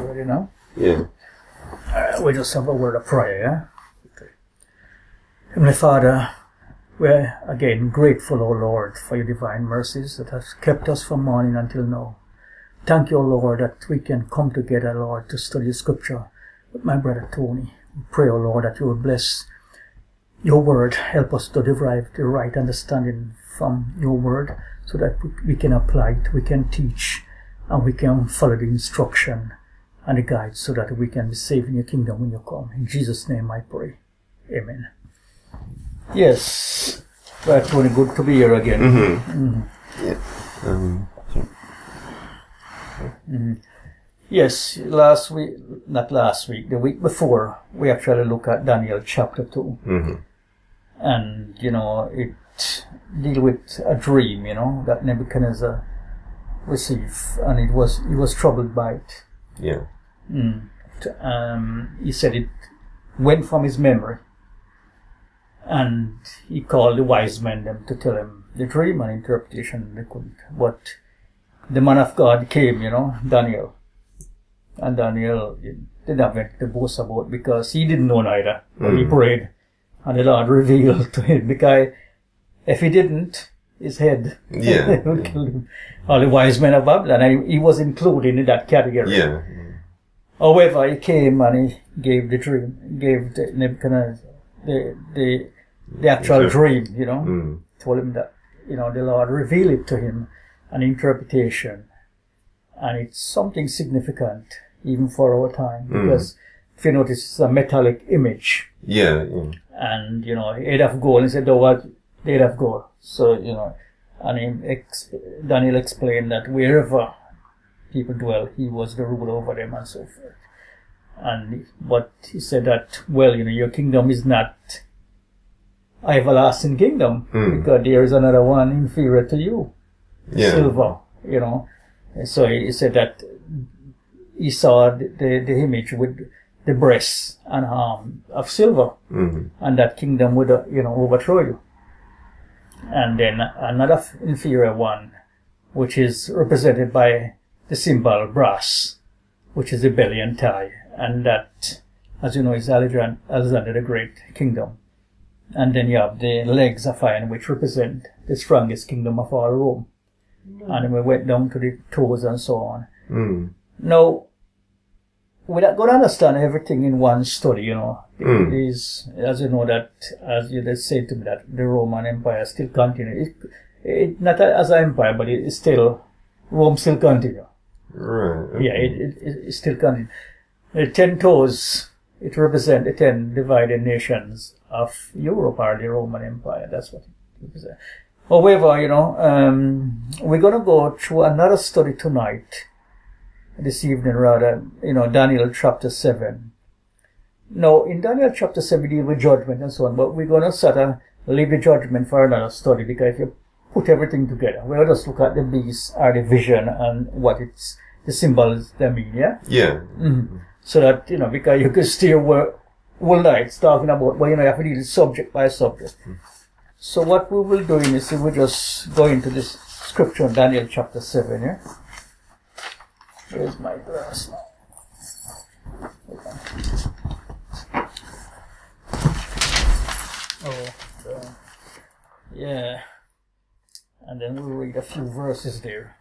ready now? Yeah. We just have a word of prayer, yeah? Okay. Heavenly Father, we're again grateful, O Lord, for your divine mercies that have kept us from morning until now. Thank you, O Lord, that we can come together, Lord, to study Scripture with my brother Tony. We pray, O Lord, that you will bless your word. Help us to derive the right understanding from your word so that we can apply it, we can teach, and we can follow the instruction and the guide so that we can be saved in your kingdom when you come. In Jesus' name I pray. Amen. Yes. Right, Tony, good to be here again. Yeah. Yes, the week before, we actually looked at Daniel chapter 2. And, it deals with a dream, that Nebuchadnezzar received, and he was troubled by it. Yeah. He said it went from his memory, and he called the wise men them to tell him the dream and interpretation. They couldn't. But the man of God came, Daniel. And Daniel didn't have anything to boast about because he didn't know neither. But he prayed, and the Lord revealed to him, because if he didn't, his head would kill him. All the wise men of Babylon, and he was included in that category. Yeah. However, he came and he gave the dream, gave the Nebuchadnezzar the actual dream, told him that, the Lord revealed it to him, an interpretation. And it's something significant, even for our time, because if you notice, it's a metallic image. Yeah. And, head of gold, he said, "Thou art the head of gold." So, and Daniel explained that wherever people dwell, he was the ruler over them and so forth. But he said that, your kingdom is not an everlasting kingdom, because there is another one inferior to you, silver, So he said that he saw the image with the breast and arm of silver, and that kingdom would, overthrow you. And then another inferior one, which is represented by the symbol brass, which is the belly and thigh, and that, as you know, is Alexander the Great kingdom. And then you have the legs of iron, which represent the strongest kingdom of all Rome. And then we went down to the toes and so on. Now, we're not going to understand everything in one study, It is, as you know, that, as you just said to me, that the Roman Empire still continues. It not as an empire, but it is still, Rome still continues. Right. Okay. Yeah, it still continues. The 10 toes, it represents the 10 divided nations of Europe, or the Roman Empire. That's what it represents. However, we're going to go through another study tonight, this evening rather, Daniel chapter 7. Now, in Daniel chapter 7, we deal with judgment and so on, but we're going to sort of leave the judgment for another study, because if you put everything together, we'll just look at the beast or the vision and what the symbols they mean, yeah? Yeah. So that, because you could stay all night talking about, you have to deal subject by subject. So what we will do is we'll just go into this scripture in Daniel chapter 7, yeah? Where's my glass now? Yeah. And then we'll read a few verses there.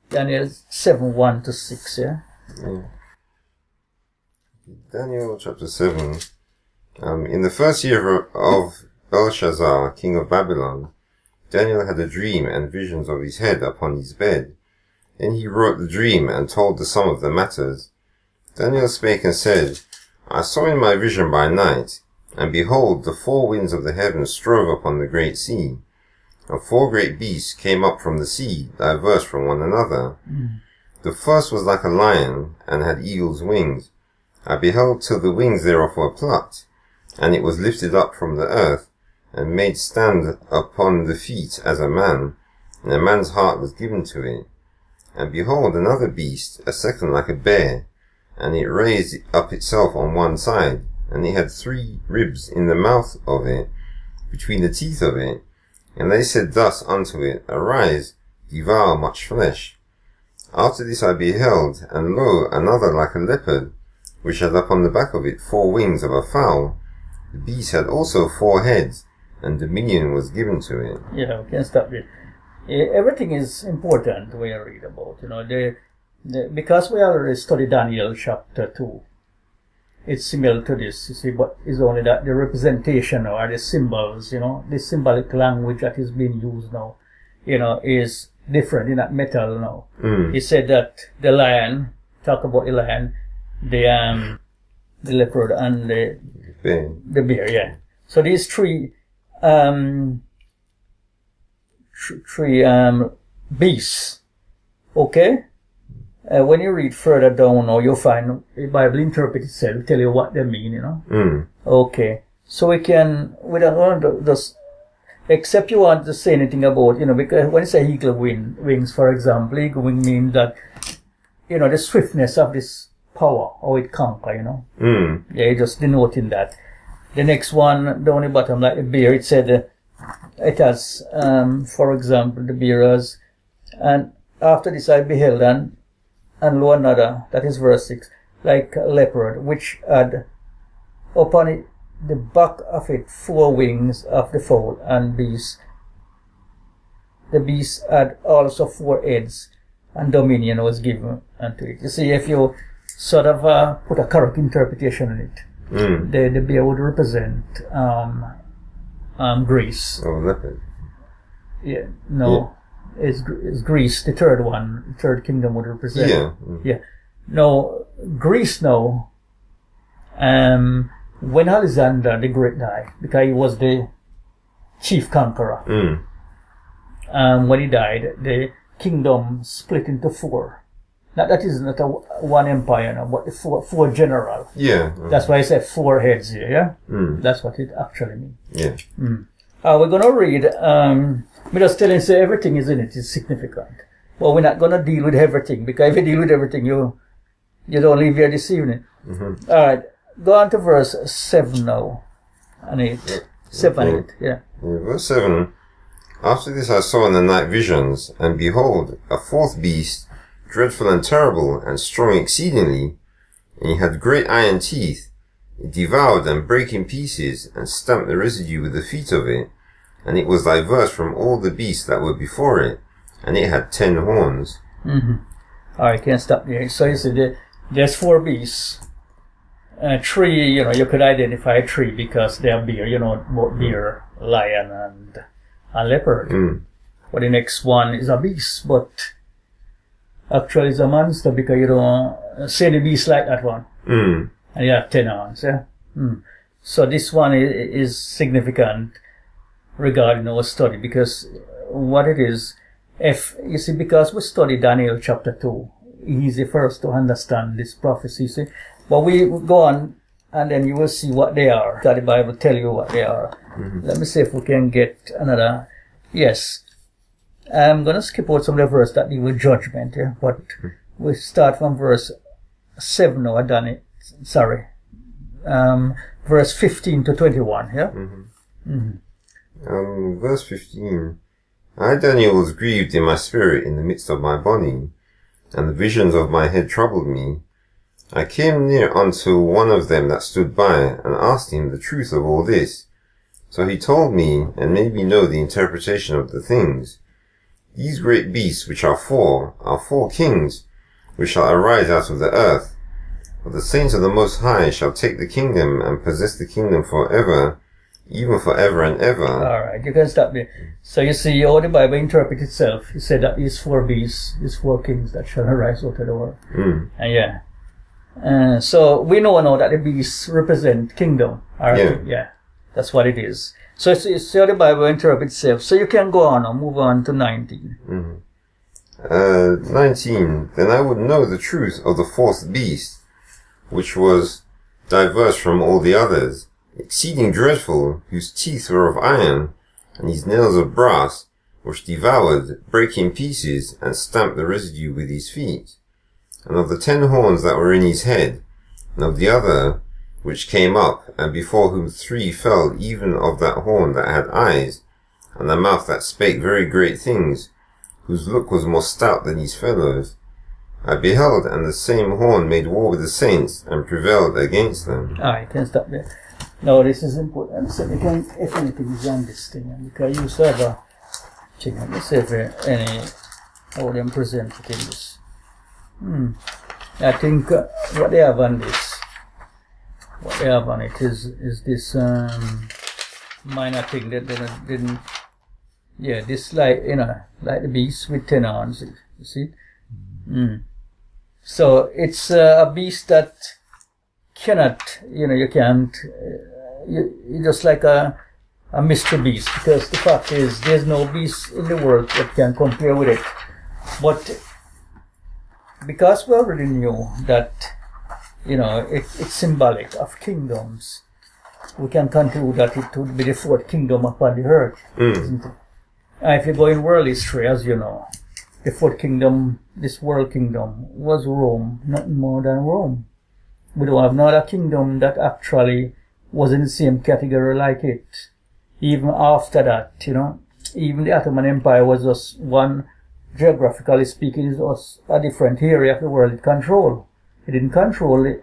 Daniel 7, 1-6, yeah? Daniel chapter 7. In the first year of Belshazzar, king of Babylon, Daniel had a dream and visions of his head upon his bed. Then he wrote the dream and told the sum of the matters. Daniel spake and said, I saw in my vision by night, and behold, the 4 winds of the heavens strove upon the great sea. And 4 great beasts came up from the sea, diverse from one another. The first was like a lion, and had eagle's wings. I beheld till the wings thereof were plucked, and it was lifted up from the earth, and made stand upon the feet as a man, and a man's heart was given to it. And behold, another beast, a second like a bear, and it raised up itself on one side, and it had 3 ribs in the mouth of it, between the teeth of it, And they said thus unto it, Arise, devour much flesh. After this I beheld, and lo, another like a leopard, which had upon the back of it 4 wings of a fowl. The beast had also 4 heads, and dominion was given to it. Yeah, we can stop it. Everything is important when you read about, because we already studied Daniel chapter 2. It's similar to this, you see, but it's only that the representation or the symbols, the symbolic language that is being used now, is different in that metal now. He said that the lion, talk about the lion, the leopard and the bear, yeah. So these three beasts, okay? When you read further down, or you'll find the Bible interpret itself, tell you what they mean, Okay. So we don't want to just, except you want to say anything about, because when you say eagle wings, for example, eagle wing means that, the swiftness of this power, how it conquer, Yeah, just denoting that. The next one, down the bottom, like the bear, it said, it has, for example, the bear has, and after this I beheld, and lo another, that is verse 6, like a leopard, which had upon it, the back of it 4 wings of the fowl and beast. The beast had also 4 heads, and dominion was given unto it. You see, if you sort of put a correct interpretation on it, the bear would represent Greece. Oh, leopard. Yeah, no. Yeah. It's Greece, the third kingdom would represent. Yeah. Yeah. No, Greece now, when Alexander the Great died, because he was the chief conqueror, when he died, the kingdom split into 4. Now, that is not one empire now, but 4 general. Yeah. That's why I said 4 heads here, yeah? That's what it actually means. Yeah. We're going to read, we just telling say everything is in it is significant. But we're not going to deal with everything, because if you deal with everything, you don't leave here this evening. Alright, go on to verse 7 now, and 8. 7 and 8, yeah. Verse 7, After this I saw in the night visions, and behold, a 4th beast, dreadful and terrible, and strong exceedingly, and he had great iron teeth. It devoured and brake in pieces, and stamped the residue with the feet of it, and it was diverse from all the beasts that were before it, and it had 10 horns. Alright, can't stop there. So you see, there's 4 beasts. 3, you could identify 3 because they are bear, both bear, lion, and leopard. But the next one is a beast, but actually it's a monster because you don't see the beast like that one. And you have 10 horns, yeah? So this one is significant regarding our study, because what it is, because we study Daniel chapter 2, easy for us to understand this prophecy, see? But we go on, and then you will see what they are. That the Bible tell you what they are. Let me see if we can get another. Yes. I'm going to skip out some of the verse that deal with judgment, yeah? But we start from verse 7 now, I've done it. Sorry. Verse 15 to 21, yeah? Verse 15. I, Daniel, was grieved in my spirit in the midst of my body, and the visions of my head troubled me. I came near unto one of them that stood by, and asked him the truth of all this. So he told me, and made me know the interpretation of the things. These great beasts, which are 4 kings, which shall arise out of the earth. For the saints of the Most High shall take the kingdom, and possess the kingdom forever, even forever and ever. Alright, you can stop there. So you see how the Bible interprets itself. It said that these 4 beasts, these 4 kings that shall arise out of the world. And yeah. So we know now that the beasts represent kingdom. Yeah. That's what it is. So it's how the Bible interprets itself. So you can go on and move on to 19. 19. Then I would know the truth of the 4th beast, which was diverse from all the others, exceeding dreadful, whose teeth were of iron, and his nails of brass, which devoured, brake in pieces, and stamped the residue with his feet. And of the 10 horns that were in his head, and of the other which came up, and before whom 3 fell, even of that horn that had eyes, and a mouth that spake very great things, whose look was more stout than his fellows. I beheld, and the same horn made war with the saints, and prevailed against them. Alright, can stop there. No, this is important. So you can, if anything is on this thing, because you have a check. Let's see if any how them present it in this. I think what they have on this, what they have on it is this minor thing that they didn't. Yeah, this like like the beast with 10 horns. You see. So it's a beast that cannot, you can't, you're just like a mystery beast, because the fact is there's no beast in the world that can compare with it. But because we already knew that, it's symbolic of kingdoms, we can conclude that it would be the fourth kingdom upon the earth, isn't it? And if you go in world history, as you know, the fourth kingdom, this world kingdom, was Rome, nothing more than Rome. We don't have another kingdom that actually was in the same category like it. Even after that, even the Ottoman Empire was just one, geographically speaking, it was a different area of the world it controlled. It didn't control the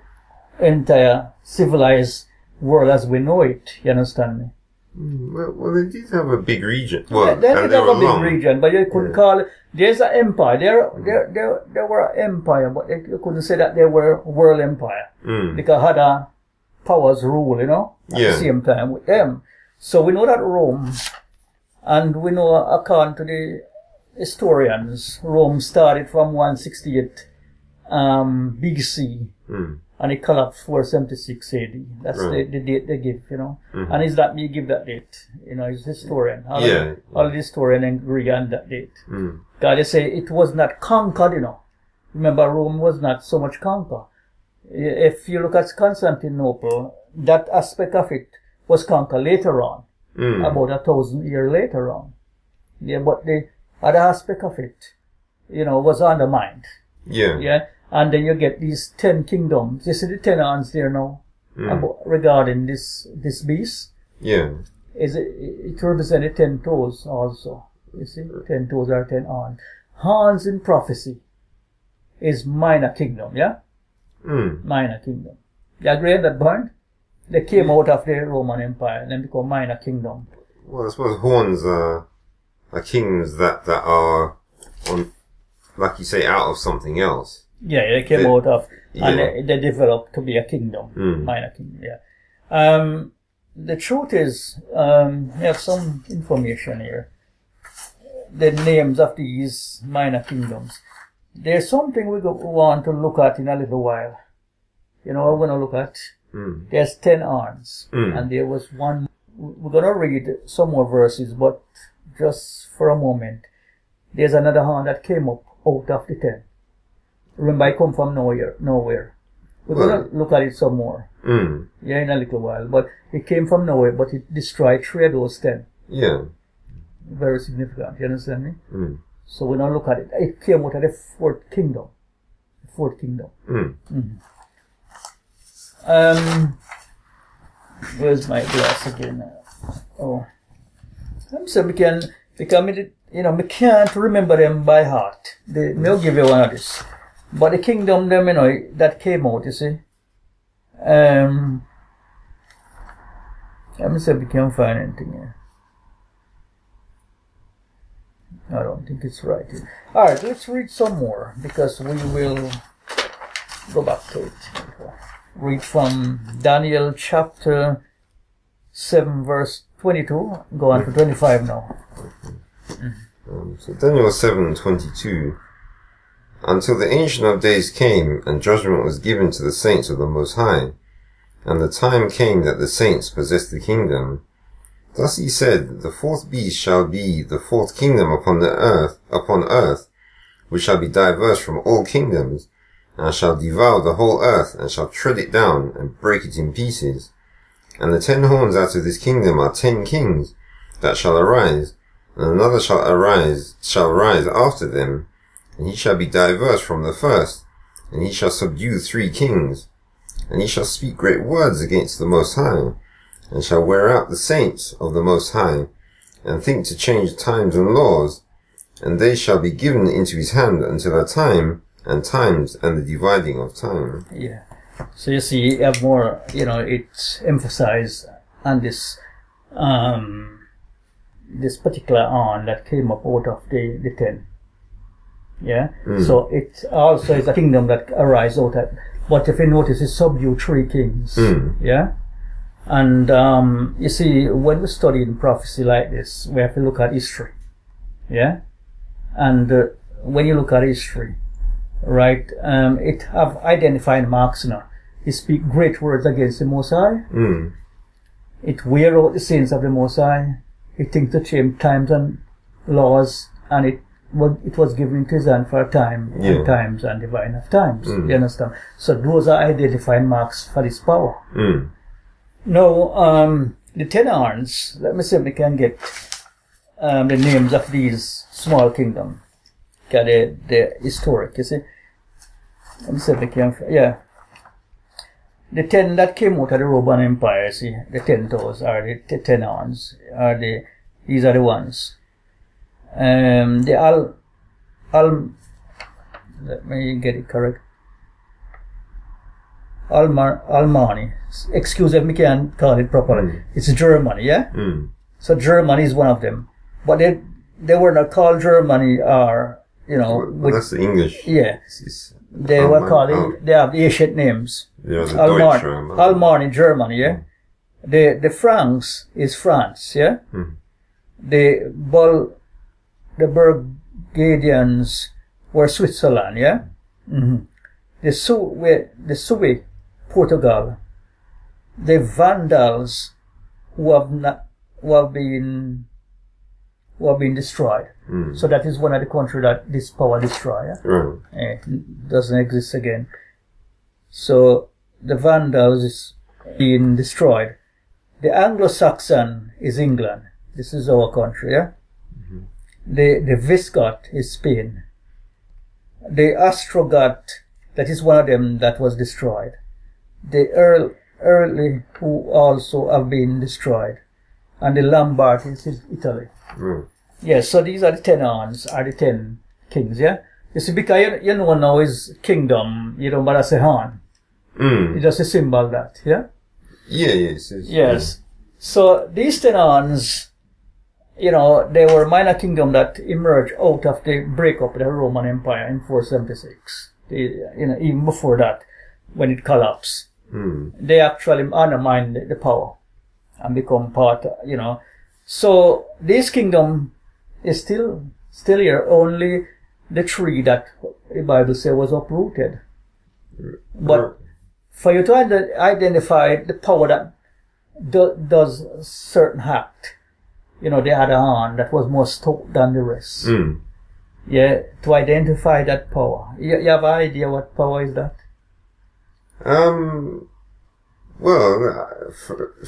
entire civilized world as we know it, you understand me? Well, they did have a big region. Well, they did have a big region, but you couldn't call it. There's an empire. There were an empire, but you couldn't say that they were world empire because other powers rule, at the same time with them. So we know that Rome, and we know according to the historians, Rome started from 168 BC. And it collapsed 476 AD. That's right. the date they give, And it's that me give that date. It's historian. All the historian agree on that date. God, they say it was not conquered, Remember, Rome was not so much conquered. If you look at Constantinople, that aspect of it was conquered later on, about 1,000 years later on. Yeah, but the other aspect of it, was undermined. Yeah. And then you get these 10 kingdoms. You see the 10 horns there now regarding this beast? Yeah. It represents 10 toes also. You see? 10 toes are 10 horns. Horns in prophecy is minor kingdom, yeah? Minor kingdom. You agree on that point? They came out of the Roman Empire and then become minor kingdom. Well, I suppose horns are kingdoms that are, on, like you say, out of something else. Yeah, they came out of, and they developed to be a kingdom, minor kingdom, yeah. The truth is, we have some information here. The names of these minor kingdoms. There's something we want to look at in a little while. What we're going to look at? There's 10 horns, and there was one. We're going to read some more verses, but just for a moment, there's another horn that came up out of the 10. Remember, I come from nowhere. We're going to look at it some more. Yeah, in a little while. But it came from nowhere, but it destroyed 3 of those 10. Yeah. Very significant. You understand me? So we're going to look at it. It came out of the fourth kingdom. Where's my glass again? Oh. I'm saying we can't remember them by heart. They'll give you one of this. But the kingdom, them, that came out, you see. Let me see if we can find anything here. I don't think it's right here. Alright, let's read some more, because we will go back to it. Read from Daniel chapter 7, verse 22. Go on to 25 now. So Daniel 7:22. Until the Ancient of Days came, and judgment was given to the saints of the Most High, and the time came that the saints possessed the kingdom. Thus he said, the fourth beast shall be the fourth kingdom upon earth, which shall be diverse from all kingdoms, and shall devour the whole earth, and shall tread it down, and break it in pieces. And the 10 horns out of this kingdom are 10 kings that shall arise, and another shall rise after them, and he shall be diverse from the first, and he shall subdue 3 kings, and he shall speak great words against the Most High, and shall wear out the saints of the Most High, and think to change times and laws, and they shall be given into his hand until a time and times and the dividing of time. Yeah. So you see, you have more, it's emphasized on this, this particular horn that came up out of the 10. Yeah. So it also is a kingdom that arises out of, but if you notice, it subdued 3 kings. Yeah. And, you see, when we study in prophecy like this, we have to look at history. Yeah. And, when you look at history, right, it have identifying marks now. It speak great words against the Most High. It wear out the sins of the Most High. It think to change times and laws, and it was given into his hand for a time and times and divine of times. You understand? So those are identifying marks for this power. Now, the 10 horns, let me see if we can get the names of these small kingdoms. Okay, they're historic, you see. Let me see if we can, yeah. The 10 that came out of the Roman Empire, see, the 10 toes are the 10 horns, these are the ones. The let me get it correct. Almani. Excuse if we can't call it properly. It's Germany, yeah? So Germany is one of them. But they were not called Germany or, Well, that's the English. Yeah. They were called, they have the ancient names. Yeah, the Deutsche. Almani, Germany, yeah? The Franks is France, yeah? The Burgundians were Switzerland, yeah? The Suevi, Portugal. The Vandals who have been destroyed. So that is one of the countries that this power destroyed. Yeah? It doesn't exist again. So the Vandals is being destroyed. The Anglo-Saxon is England. This is our country, yeah? The Visigoth is Spain. The Ostrogoth, that is one of them that was destroyed. The Early, who also have been destroyed. And the Lombard is Italy. Yes, so these are the 10 horns, are the 10 kings, yeah? You see, because you know now is kingdom, but that's a horn. It's just a symbol that, yeah? Yes. Yes. So these 10 horns, they were minor kingdom that emerged out of the breakup of the Roman Empire in 476. Even before that, when it collapsed, they actually undermined the power and become part, So this kingdom is still here. Only the tree that the Bible says was uprooted. But for you to identify the power that does certain act, the other hand that was more stout than the rest. Yeah, to identify that power. You have an idea what power is that? Well,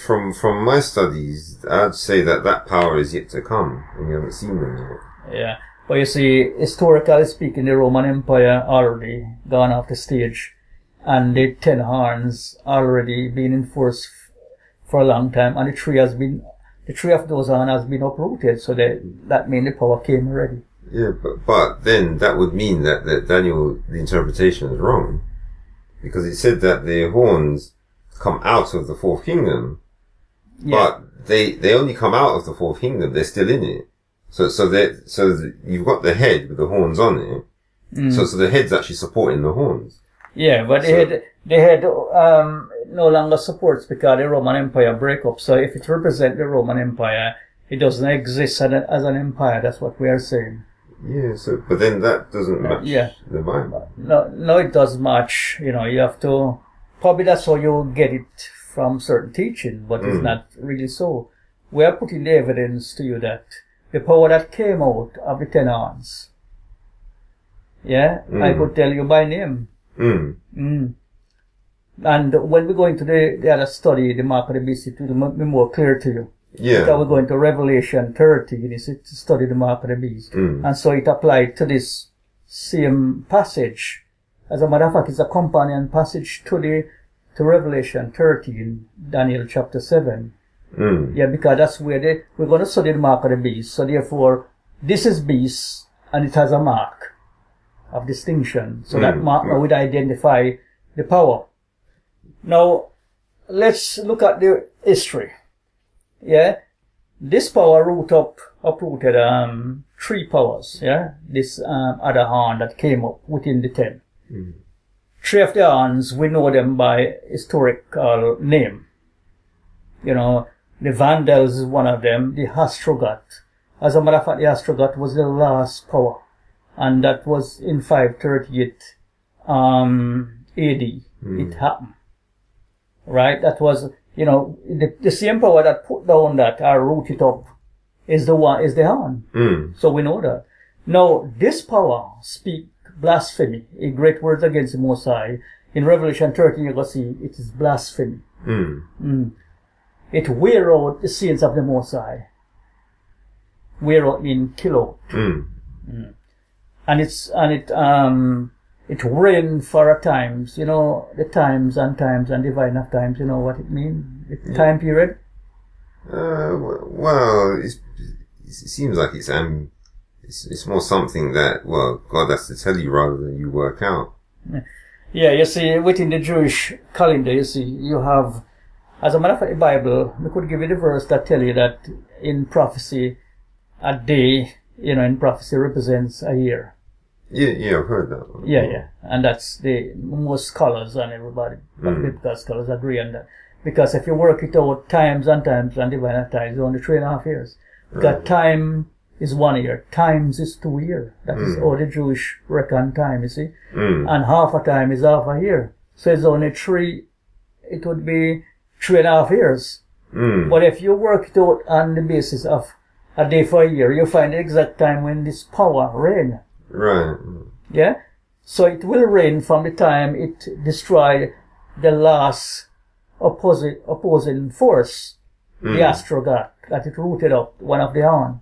from my studies, I'd say that power is yet to come, and you haven't seen them yet. Yeah, but you see, historically speaking, the Roman Empire already gone off the stage, and the 10 horns already been in force for a long time, and the tree of those horns has been uprooted, so that means the power came already. Yeah, but then that would mean that Daniel, the interpretation is wrong, because it said that the horns come out of the fourth kingdom, but they only come out of the fourth kingdom. They're still in it. So you've got the head with the horns on it. So the head's actually supporting the horns. Yeah, but the head no longer supports because the Roman Empire break up. So if it represents the Roman Empire, it doesn't exist as an empire. That's what we are saying. Yeah. So, but then that doesn't match the Bible. No, it does match. You have to. Probably that's how you get it from certain teaching, but it's not really so. We are putting the evidence to you that the power that came out of the 10 horns, I could tell you by name. And when we go into the other study, the mark of the beast, it will be more clear to you. Yeah. Because we're going to Revelation 30, to study the mark of the beast. And so it applied to this same passage. As a matter of fact, it's a companion passage to Revelation 30 in Daniel chapter 7, Yeah, because that's where we're going to study the mark of the beast. So therefore, this is beast, and it has a mark of distinction. So that mark would identify the power. Now, let's look at the history. Yeah, this power uprooted 3 powers. Yeah, this other horn that came up within the 10. 3 of the horns, we know them by historical name. You know, the Vandals is one of them, the Ostrogoth. As a matter of fact, the Ostrogoth was the last power, and that was in 538 AD. It happened. Right? That was, you know, the same power that put down that or root it up is the horn. So we know that. Now, this power speak blasphemy, a great words against the Most High. In Revelation 13, you're going to see it is blasphemy. It wear out the saints of the Most High. Wear out mean kill out. And it reign for a times, you know, the times and divine of times, you know what it means? The time period? Well, it seems like it's more something that, well, God has to tell you rather than you work out. Yeah, you see, within the Jewish calendar, you see, you have, as a matter of fact, the Bible, we could give you the verse that tell you that in prophecy, a day, you know, in prophecy represents a year. Yeah, I've heard that one. Yeah. And that's most scholars and everybody, biblical scholars agree on that. Because if you work it out times and divine times, it's only 3.5 years. Because time is 1 year. Times is 2 years. That is all the Jewish reckon time, you see. And half a time is half a year. So it's only it would be 3.5 years. But if you work it out on the basis of a day for a year, you find the exact time when this power reign. Right. Yeah? So it will reign from the time it destroyed the last opposing force, the Ostrogoth, that it rooted up one of the horn.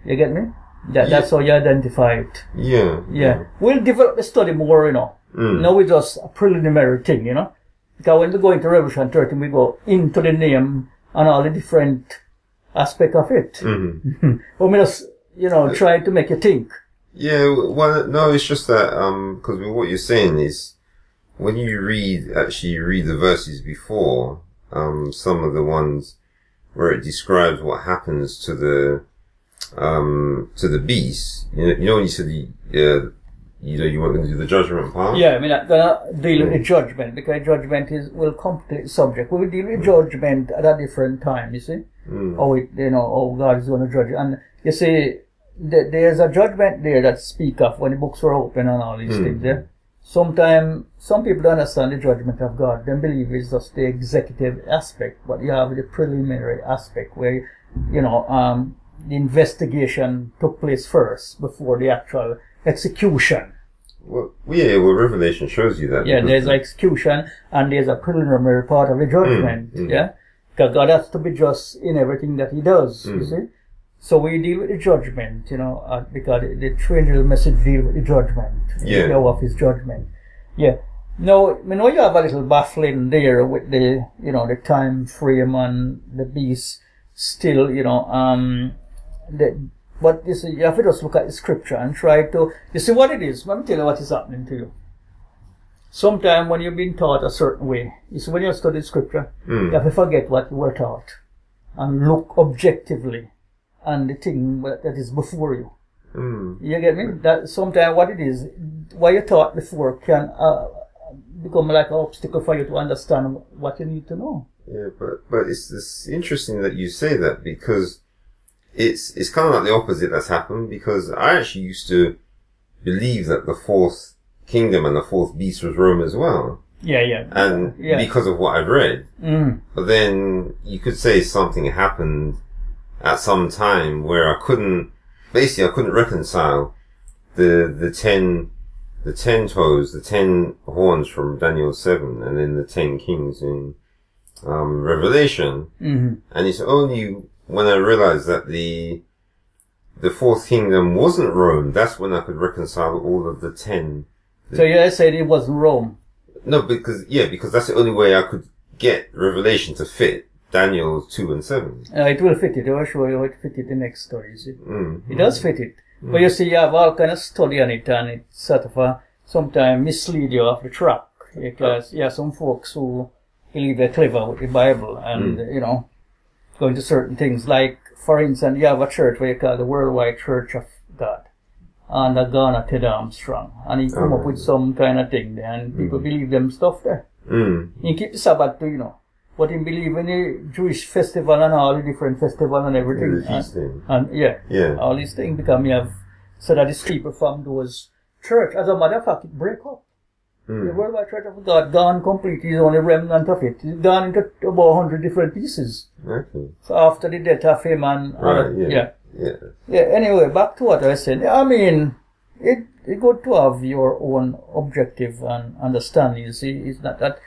You get me? That's how you identify it. Yeah. We'll develop the study more, you know. Now we just a preliminary thing, you know. Because when we go into Revelation 13, we go into the name and all the different aspects of it. But we just, you know, try to make you think. Yeah, well, no, it's just that, because what you're saying is, when you read the verses before, some of the ones where it describes what happens to the beast, you know, when you said you weren't going to do the judgment part? Yeah, I mean, I'm gonna deal with the judgment, because judgment will complicate the subject. We will deal with judgment at a different time, you see? How God is going to judge. And you see, there's a judgment there that speak of when the books were open and all these things, yeah? Sometimes, some people don't understand the judgment of God. They believe it's just the executive aspect, but you have the preliminary aspect where, you know, the investigation took place first before the actual execution. Well, Revelation shows you that. Yeah, there's execution and there's a preliminary part of the judgment, yeah? Because God has to be just in everything that He does, you see? So we deal with the judgment, you know, because the three-angel message deal with the judgment. The hour of His judgment. Yeah. Now, you know, you have a little baffling there with the, you know, the time frame and the beast still, you know, but you see, you have to just look at the scripture and try to, you see what it is. Let me tell you what is happening to you. Sometimes when you've been taught a certain way, you see, when you study scripture, you have to forget what you were taught and look objectively on the thing that is before you. You get me? That sometimes what it is, what you taught before can become like an obstacle for you to understand what you need to know. Yeah, but it's interesting that you say that, because it's kind of like the opposite that's happened, because I actually used to believe that the fourth kingdom and the fourth beast was Rome as well. And because of what I've read. But then you could say something happened at some time where I couldn't reconcile the 10 toes, the 10 horns from Daniel 7, and then the 10 kings in Revelation. And it's only when I realized that the fourth kingdom wasn't Rome, that's when I could reconcile all of the 10. So you said it wasn't Rome? No, because that's the only way I could get Revelation to fit Daniel 2 and 7. It will fit it. I will show you how it fit it in the next story, you see. It does fit it. But you see, you have all kind of study on it, and it sort of sometimes mislead you off the track. Because you have some folks who believe they're clever with the Bible and, go into certain things. Like, for instance, you have a church where you call the Worldwide Church of God. And the Ghana Ted Armstrong. And he come up with some kind of thing there, and people believe them stuff there. He keep the Sabbath too, But he believe in the Jewish festival and all the different festivals and everything. And all these things become so that these people from those church, as a matter of fact, it break up. The Worldwide Church of God gone completely, is only remnant of it. It's gone into about 100 different pieces. Okay. So after the death of him and anyway, back to what I said. I mean, it's good to have your own objective and understanding. You see, it's not that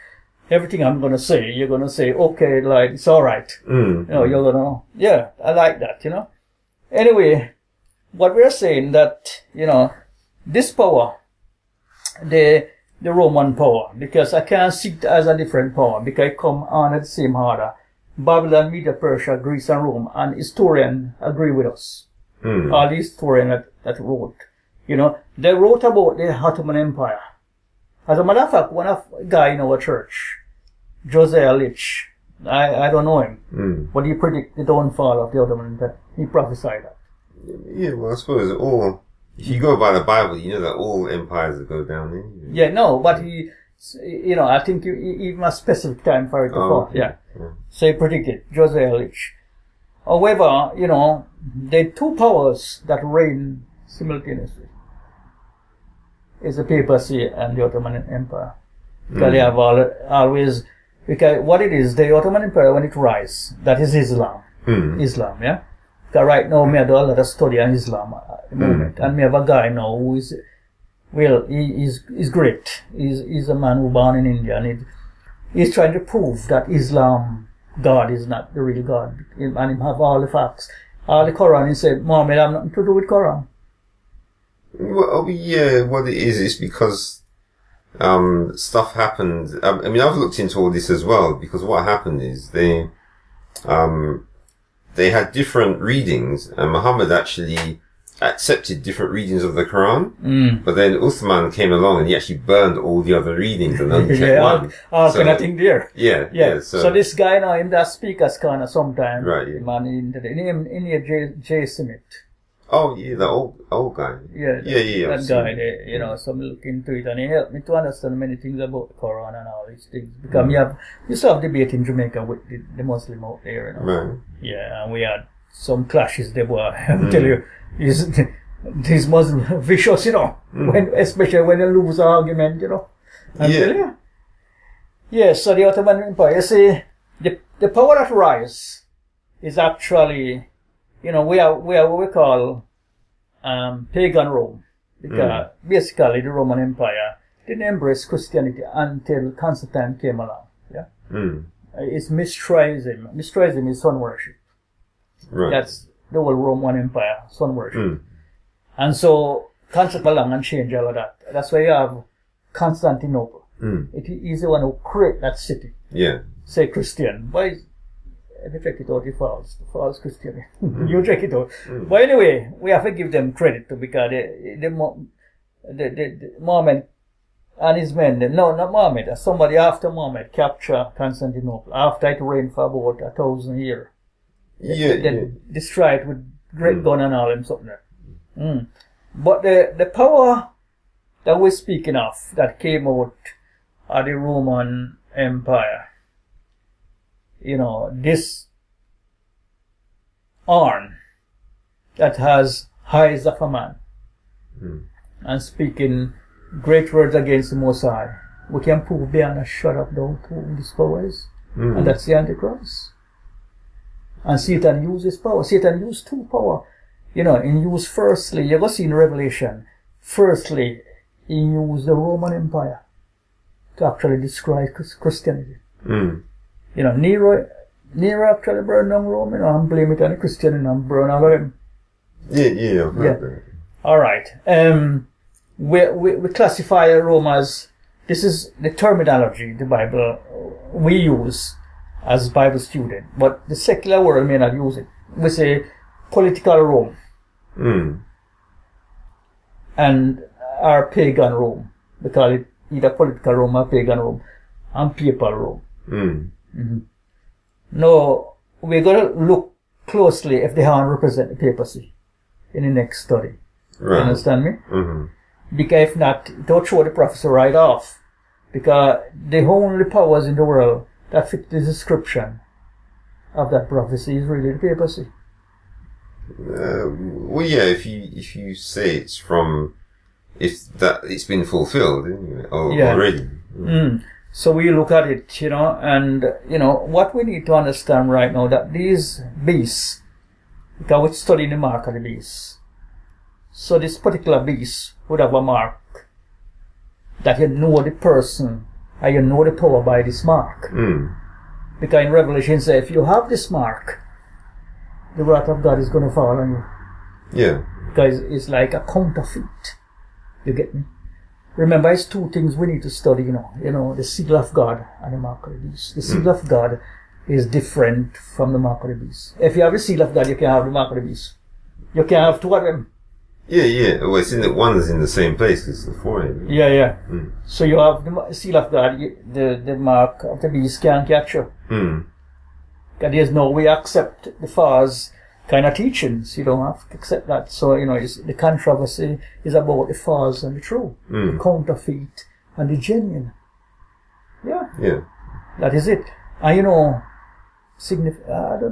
everything I'm going to say, you're going to say, okay, like, it's all right. You're going to, I like that, Anyway, what we're saying that, this power, the Roman power, because I can't see it as a different power, because it come on at the same order. Babylon, Media, Persia, Greece, and Rome, and historians agree with us. All these historians that wrote, they wrote about the Ottoman Empire. As a matter of fact, one of a guy in our church, Josiah Litch, I don't know him, but he predicted the downfall of the Ottoman Empire. He prophesied that. Yeah, well, I suppose if you go by the Bible, you know that all empires will go down anyway. Yeah, no, but he, I think he must specific time for it to fall. Okay. Yeah. So he predicted, Josiah Litch. However, there are two powers that reign simultaneously. It's the papacy and the Ottoman Empire. Because they have always, because what it is, the Ottoman Empire, when it rises, that is Islam. Islam, yeah? Because right now, I do a lot of study on Islam at the moment. And we have a guy now who is, he's great. He's a man who born in India, and he's trying to prove that Islam, God is not the real God. And he have all the facts. All the Quran, he said, Muhammad have nothing to do with Quran. Well, yeah, what it is because stuff happened. I mean, I've looked into all this as well, because what happened is they had different readings, and Muhammad actually accepted different readings of the Quran, but then Uthman came along and he actually burned all the other readings and only kept one. Kind of thing there. Yeah. So this guy now, him that speakers kind of sometime. Right, yeah. Man, in J. Smith. Oh, yeah, the old guy. Yeah. That guy there, so I look into it, and he helped me to understand many things about the Quran and all these things. Because you still have debate in Jamaica with the Muslim out there, Right. Yeah, and we had some clashes there, boy. I tell you, these Muslims vicious, especially when they lose an argument, I tell you. Yeah, so the Ottoman Empire, you see, the power that rise is actually, we are what we call pagan Rome, because basically the Roman Empire didn't embrace Christianity until Constantine came along. Yeah, it's Mithraism. Mithraism is sun worship. Right. That's the whole Roman Empire, sun worship. And so Constantine came along and changed all of that. That's why you have Constantinople. It is the one who created that city. Yeah. Say Christian. Why? If you check it out, the false Christian. You check it out. But anyway, we have to give them credit too, because the Muhammad and his men, not Muhammad, somebody after Muhammad captured Constantinople after it reigned for about 1,000 years. They destroy it with great gun and all and something there. But the power that we're speaking of that came out of the Roman Empire, this arm that has eyes of a man and speaking great words against the Most High, we can prove beyond a shadow of doubt who this power is. And that's the Antichrist. And Satan uses power. Satan used two power. He used firstly, you're going to see in Revelation, firstly, he used the Roman Empire to actually destroy Christianity. Nero actually burned down Rome, and blame it on the Christian and burn all of them. Yeah. All right. We classify Rome as this is the terminology the Bible we use as Bible student, but the secular world may not use it. We say political Rome and our pagan Rome. We call it either political Rome or pagan Rome and papal Rome. Now, we're going to look closely if they haven't represent the papacy in the next study. Right. You understand me? Because if not, don't throw the prophecy right off. Because the only powers in the world that fit the description of that prophecy is really the papacy. Well, yeah, if you say it's been fulfilled already. So we look at it, and what we need to understand right now, that these beasts, because we're studying the mark of the beast. So this particular beast would have a mark that you know the person and you know the power by this mark. Because in Revelation it says, if you have this mark, the wrath of God is going to fall on you. Yeah. Because it's like a counterfeit. You get me? Remember, it's two things we need to study, the seal of God and the mark of the beast. The seal of God is different from the mark of the beast. If you have the seal of God, you can't have the mark of the beast. You can't have two of them. Yeah. Well, it's one is in the same place as the forehead. Yeah. So you have the seal of God, the mark of the beast can't catch you. Because there's no way accept the false kind of teachings. You don't have to accept that. So, the controversy is about the false and the true. The counterfeit and the genuine. Yeah. That is it. And I don't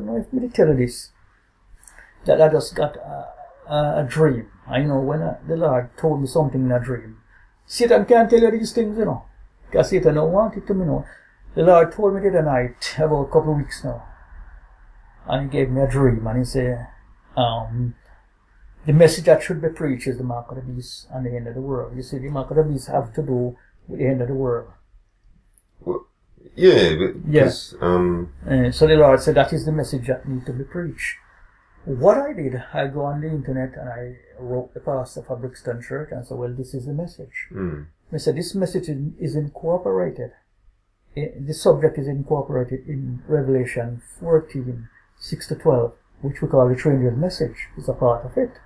know if me tell you this, that I just got a dream. I know when the Lord told me something in a dream. Satan can't tell you these things, because Satan don't want it to me know. The Lord told me the other night, about a couple of weeks now, and He gave me a dream, and He said, the message that should be preached is the mark of the beast and the end of the world. You see, the mark of the beast have to do with the end of the world. Well, yeah, but yes. So the Lord said that is the message that needs to be preached. What I did, I go on the internet and I wrote the pastor for Brixton Church and said, well, this is the message. I said, this message is incorporated. The subject is incorporated in Revelation 14, 6-12, which we call the Trinity message. It's a part of it.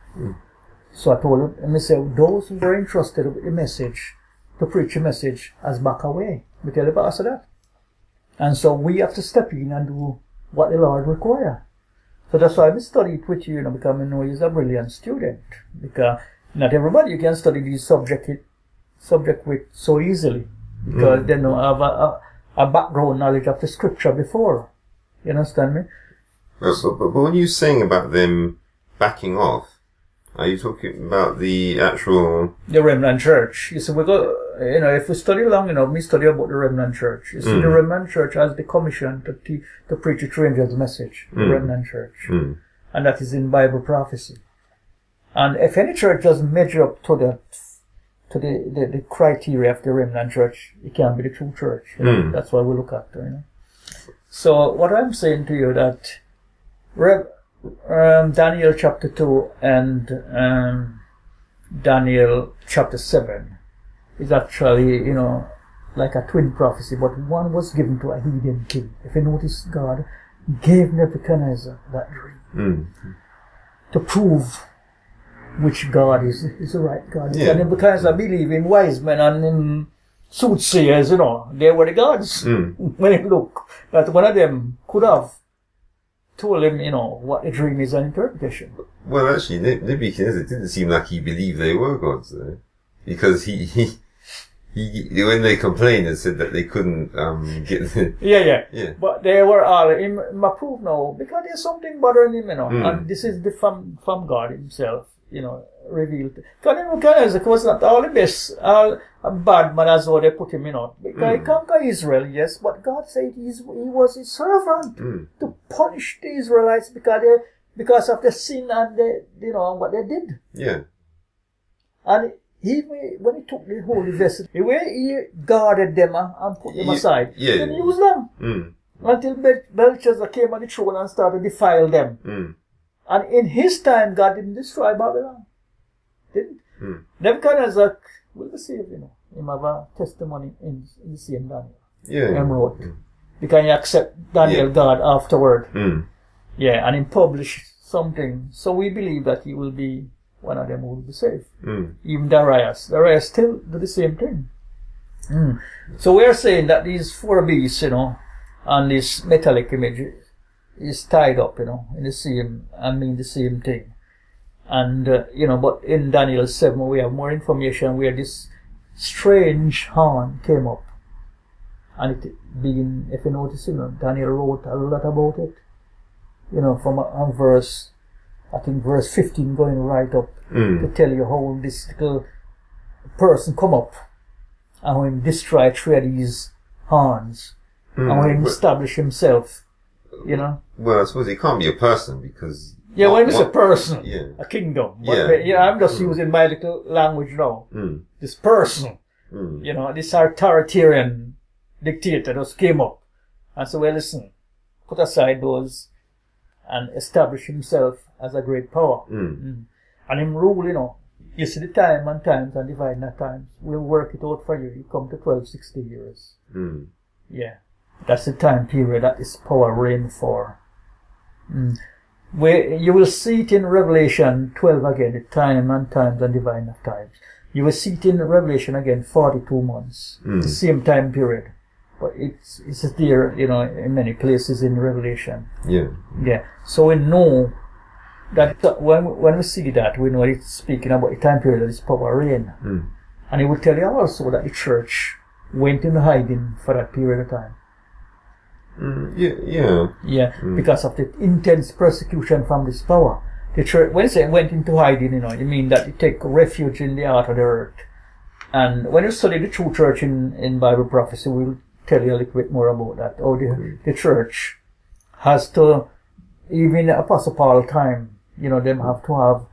So I told him, I said, those who are entrusted with the message, to preach a message, has back away. We tell the pastor that. And so we have to step in and do what the Lord requires. So that's why I study it with you, because I know he's a brilliant student. Because not everybody you can study this subject with so easily. Because they don't have a background knowledge of the scripture before. You understand me? But when you're saying about them backing off, are you talking about the remnant church? You see, we go, if we study long enough, we study about the remnant church. You see, the remnant church has the commission to preach the stranger's message, the remnant church. And that is in Bible prophecy. And if any church doesn't measure up to the criteria of the remnant church, it can't be the true church. That's what we look at. So what I'm saying to you that Daniel chapter 2 and Daniel chapter 7 is actually, like a twin prophecy, but one was given to a heathen king. If you notice, God gave Nebuchadnezzar that dream to prove which God is the right God. Yeah. And Nebuchadnezzar believed in wise men and in soothsayers, they were the gods. When you look, that one of them could have told him, what the dream is and interpretation. Well, actually, Nebuchadnezzar didn't seem like he believed they were gods, though. Because he when they complained and said that they couldn't, get the... Yeah. But they were all, him approved now, because there's something bothering him, and this is from God himself, revealed. Because Nebuchadnezzar was not all the best, all a bad man as though they put him, because he conquered Israel, yes, but God said he was his servant to punish the Israelites because of the sin and what they did. Yeah. And when he took the holy vessel, he guarded them and put them aside. He didn't use them. Until Belshazzar came on the throne and started to defile them. And in his time, God didn't destroy Babylon. Didn't. Nebuchadnezzar will be saved, him have a testimony in the same Daniel. Yeah. Him wrote. Because he accept Daniel God afterward. Yeah, and he published something. So we believe that he will be one of them who will be saved. Even Darius. Darius still do the same thing. So we are saying that these four beasts, and this metallic image is tied up, in the same thing. And, but in Daniel 7 we have more information where this strange horn came up. And it being, if you notice, Daniel wrote a lot about it. From verse 15 going right up to tell you how this little person come up and how him destroy three of these horns and how him establish himself, Well, I suppose it can't be a person because... Yeah, when it's a person, a kingdom. But, I'm just using my little language now. This person, this authoritarian dictator just came up and said, well, listen, put aside those and establish himself as a great power. And him rule, you see the time and times and divide not times. We'll work it out for you. You come to 1260 years. Yeah. That's the time period that this power reigned for. Where you will see it in Revelation 12 again, the time and times and divine of times. You will see it in Revelation again, 42 months. The same time period. But it's there, in many places in Revelation. Yeah. So we know that when we see that, we know it's speaking about the time period that this power reigned. And it will tell you also that the church went into hiding for that period of time. Yeah, because of the intense persecution from this power. The church, when you say went into hiding, you mean that you take refuge in the heart of the earth. And when you study the true church in Bible prophecy, we'll tell you a little bit more about that. How the church has to, even Apostle Paul time, them have to have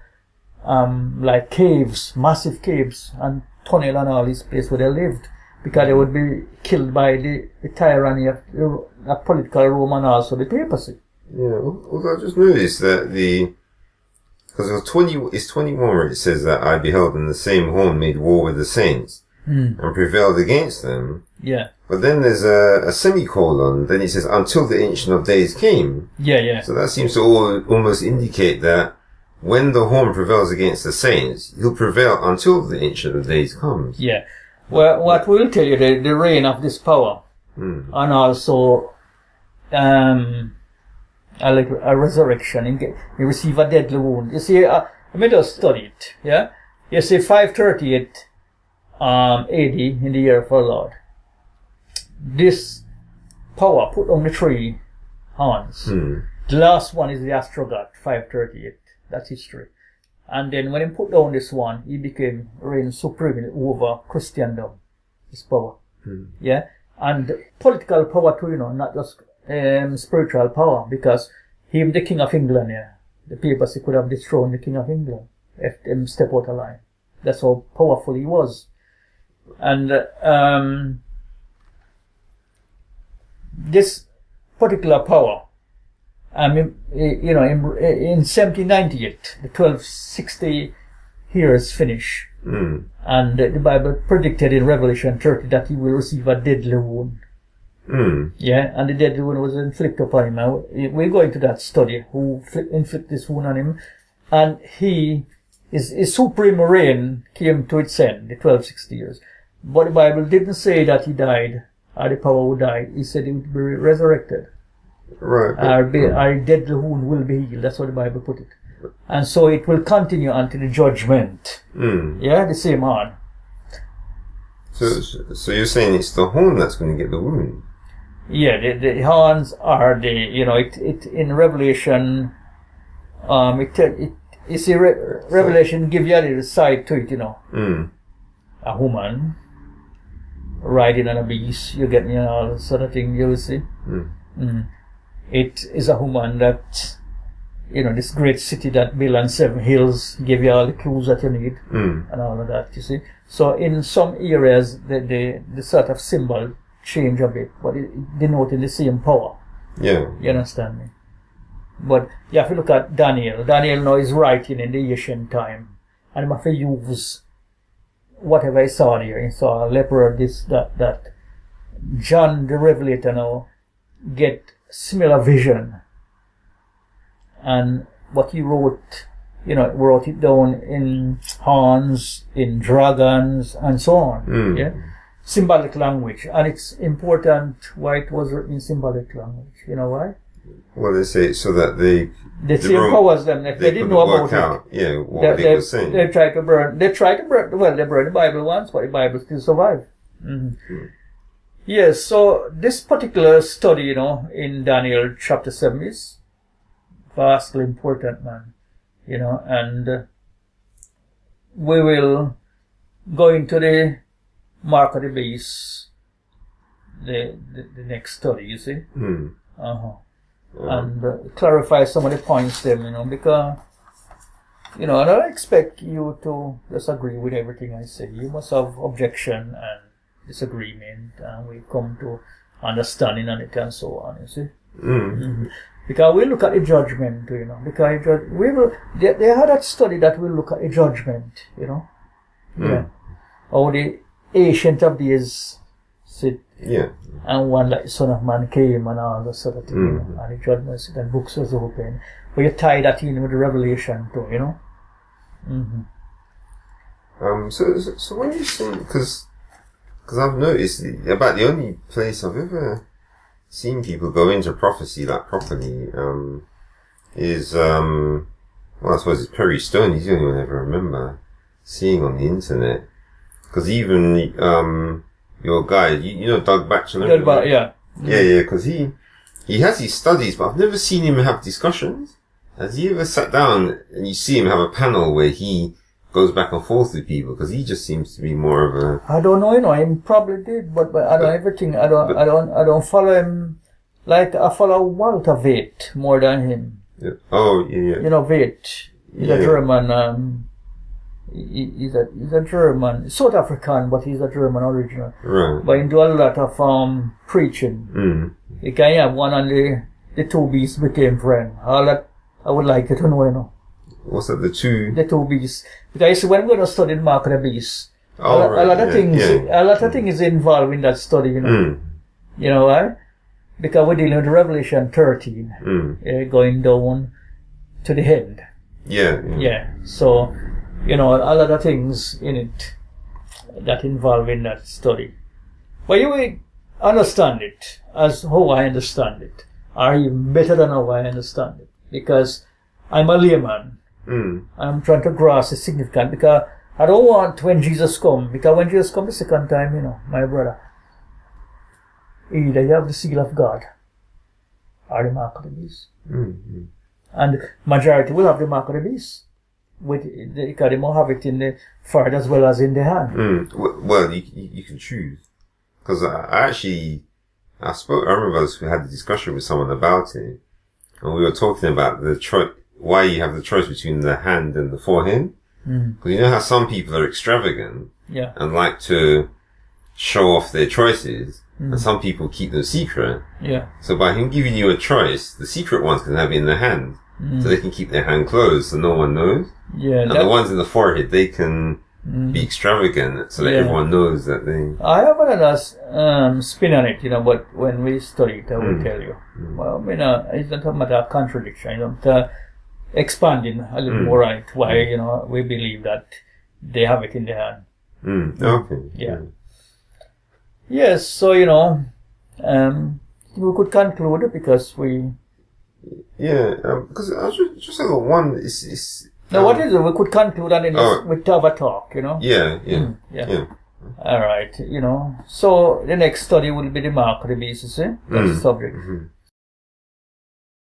like caves, massive caves, and tunnel and all these places where they lived, because they would be killed by the tyranny of political Rome and also the papacy. Yeah, although I just noticed that because it's 21 where it says that I beheld in the same horn made war with the saints and prevailed against them. Yeah. But then there's a semicolon, then it says until the Ancient of Days came. Yeah. So that seems to almost indicate that when the horn prevails against the saints, he'll prevail until the Ancient of Days comes. Yeah. Well, what we will tell you, the reign of this power, and also a resurrection, you receive a deadly wound. You see, let me just study it, yeah? You see, 538 AD, in the year of our Lord, this power put on the three horns. The last one is the Astrogat, 538. That's history. And then when he put down this one, he became reign supreme over Christendom. His power. Yeah? And political power too, not just spiritual power, because him, the King of England, the papacy could have dethroned the King of England if him step out of line. That's how powerful he was. And this particular power, in 1798, the 1260 years finish, and the Bible predicted in Revelation 30 that he will receive a deadly wound. Yeah, and the deadly wound was inflicted upon him. Now, we'll go into that study, who inflicted this wound on him, and his supreme reign came to its end, the 1260 years. But the Bible didn't say that he died, or the power would die. He said he would be resurrected. Right. Our deadly wound will be healed. That's what the Bible put it. And so it will continue until the judgment. Yeah, the same horn. So you're saying it's the horn that's going to get the wound? Yeah, the horns are it in Revelation, Revelation give you a little side to it, A woman riding on a beast, you get me, all sort of thing, you will see. It is a woman that, this great city that built on 7 hills, give you all the clues that you need, and all of that, you see. So in some areas, the sort of symbol change a bit, but it denoting the same power. Yeah. You understand me? But you have to look at Daniel. Daniel now is writing in the ancient time, and he have to use whatever he saw there. He saw a leper, this, that. John the Revelator now get similar vision. And what he wrote, wrote it down in horns, in dragons, and so on. Yeah, symbolic language, and it's important why it was written in symbolic language. You know why? Well, they say so that they empowers them. If they didn't know about it, what they were saying. They try to burn. Well, they burned the Bible once, but the Bible still survived. Yes. So this particular study, in Daniel chapter 7 is vastly important, man. And we will go into the mark of the beast, the next study, you see. And clarify some of the points then, because, I don't expect you to disagree with everything I say. You must have objection and disagreement, and we come to understanding on it and so on, you see. Because we look at the judgment, because they had that study that will look at the judgment, Yeah. How the Ancient of Days sit, and one like Son of Man came and all that sort of thing, and the judgment sit and books was open. But you tie that in with the Revelation too, So when you say, because I've noticed about the only place I've ever seen people go into prophecy like properly, is, well, I suppose it's Perry Stone. He's the only one I ever remember seeing on the internet. Because even, your guy, Doug Batchelor? Yeah. Yeah, because he has his studies, but I've never seen him have discussions. Has he ever sat down and you see him have a panel where he goes back and forth with people? Because he just seems to be more of a... I don't know, he probably did, but I don't everything. I don't follow him like I follow Walter Witt more than him. Yeah. Oh, yeah. Witt. He's a German. He's a German, South African, but he's a German original. Right. But he do a lot of preaching. You can have one on the two beasts became friends. All that I would like you to know, What's that? The two beasts. Because when we're going to study the mark of the beast, a lot of things involved in that study, You know why? Because we're dealing with Revelation 13, going down to the end. Yeah. So, a lot of things in it that involve in that study. But you will understand it as how I understand it, or even better than how I understand it, because I'm a layman. I'm trying to grasp the significance, because I don't want when Jesus comes, because when Jesus comes the second time, my brother, either you have the seal of God or the mark of the beast. And majority will have the mark of the beast. Because they will have it in the forehead as well as in the hand. Well, you can choose. Because I remember we had a discussion with someone about it, and we were talking about why you have the choice between the hand and the forehead. Because you know how some people are extravagant and like to show off their choices, and some people keep them secret. So by him giving you a choice, the secret ones can have it in their hand, so they can keep their hand closed so no one knows. And the ones in the forehead, they can be extravagant so that everyone knows that they... I have another spin on it, but when we study it, I will tell you. Well, it's not a matter of contradiction, expanding a little more right why, we believe that they have it in their hand. Okay. Yes, so, we could conclude because we... because I just have one, now, what is it? We could conclude and then we have a talk, Yeah. All right, So the next study will be the mark of the beast, you see? That's the subject.